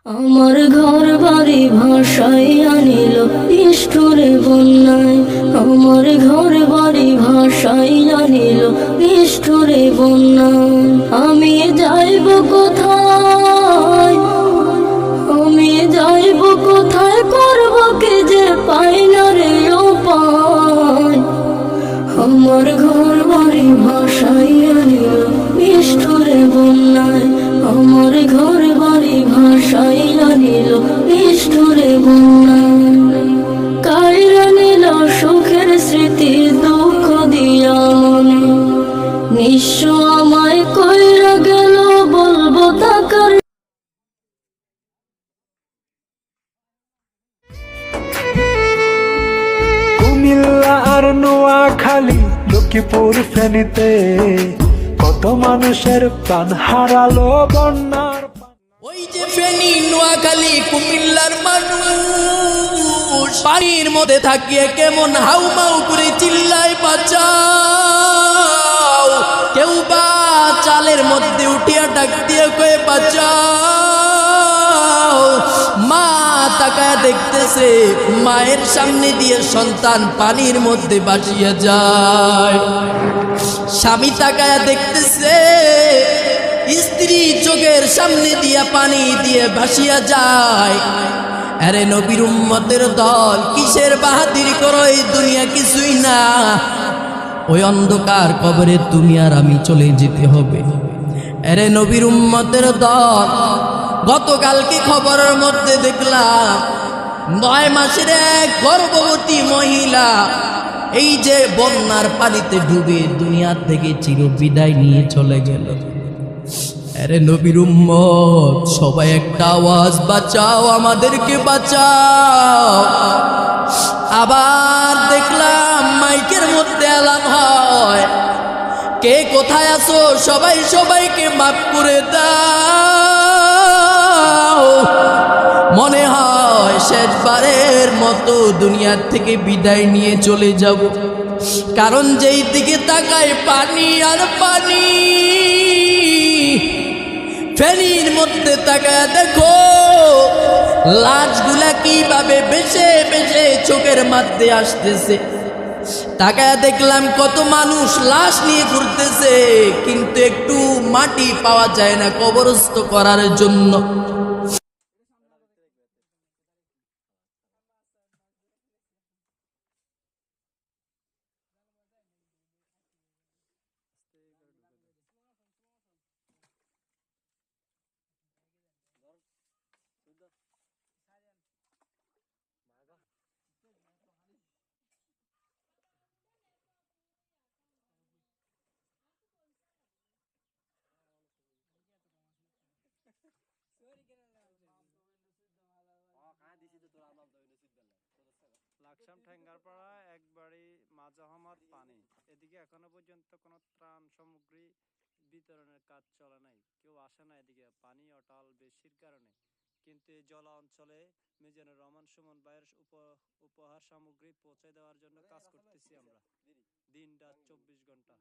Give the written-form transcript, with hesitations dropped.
আমার ঘর বাড়ি ভাসাইয়া নিল নিষ্ঠুরে বন্যায়। আমার ঘর বাড়ি ভাসাইয়া নিল নিষ্ঠুরে বন্যায়। আমি যাইব কোথায়, আমি যাইব কোথায়, করব কি যে পাই না রে উপায়। আমার ঘর বাড়ি ভাসাইয়া নিল নিষ্ঠুরে বন্যায়। আমার ঘর বাড়ি ভাসাইয়া নিল নিষ্ঠুরে বন্যায়। কাইরা নিল সুখের স্মৃতি, দুঃখ দিয়া মনে। নিঃস্ব আমায় কইরা গেল, বলবো তাকার। কুমিল্লা আর নোয়াখালী, লক্ষ্মীপুর ফেনীতে কত মানুষের প্রাণ হারালো বন্যার। ওই যে ফেনী, নোয়াখালী, কুমিল্লার মানুষ পানির মধ্যে থাকিয়ে কেমন হাউমাউ করে চিল্লায় বাঁচাও। কেউ বা চালের মধ্যে উঠিয়া ডাক দিয়ে কয়ে বাঁচাও। মা তাকায় দেখতেছে, মায়ের সামনে দিয়ে সন্তান পানির মধ্যে ভাসিয়া যায়। স্বামী তাকায় দেখতেছে, স্ত্রী চোখের সামনে দিয়া পানি দিয়ে ভাসিয়া যায়। আরে নবীর উম্মতের দল, কিসের বাহাদুরি করো, এই দুনিয়া কিছুই না। ওই অন্ধকার কবরে তুমি আর আমি চলে যেতে হবে। আরে নবীর উম্মতের দল, গতকালকে খবরের মধ্যে দেখলাম 9 মাসের এক গর্ভবতী মহিলা এই যে বন্যার পানিতে ডুবে দুনিয়া থেকে চিরবিদায় নিয়ে চলে গেল। আরে নবীর উম্মত, সবাই একটা আওয়াজ, বাঁচাও, আমাদেরকে বাঁচাও। আবার দেখলাম মাইকের মধ্যে এলান হয়, কে কোথায় আছো, সবাই সবাইকে মাফ করে দাও। মনে হয় শেষবারের মতো দুনিয়ার থেকে বিদায় নিয়ে চলে যাব। কারণ যেই দিকে তাকায় পানি আর পানি। ফেনীর মধ্যে তাকায় দেখো লাশগুলা কিভাবে বেশে বেশে চোখের মধ্যে আসতেছে। তাকায় দেখলাম কত মানুষ লাশ নিয়ে ঘুরতেছে, কিন্তু একটু মাটি পাওয়া যায় না কবরস্থ করার জন্য। লাকসাম ঠেঙ্গারপাড়া একবারই মাঝাহমাদ পানি। এদিকে এখনো পর্যন্ত কোনো ত্রাণ সামগ্রী বিতরণের কাজ চলে নাই, কেউ আসে না এদিকে পানি অটাল বেশির কারণে। কিন্তু এই জলা অঞ্চলে মিজানুর রহমান সুমন ভাইয়ের উপহার সামগ্রী পৌঁছে দেওয়ার জন্য কাজ করতেছি আমরা দিন রাত 24 ঘন্টা।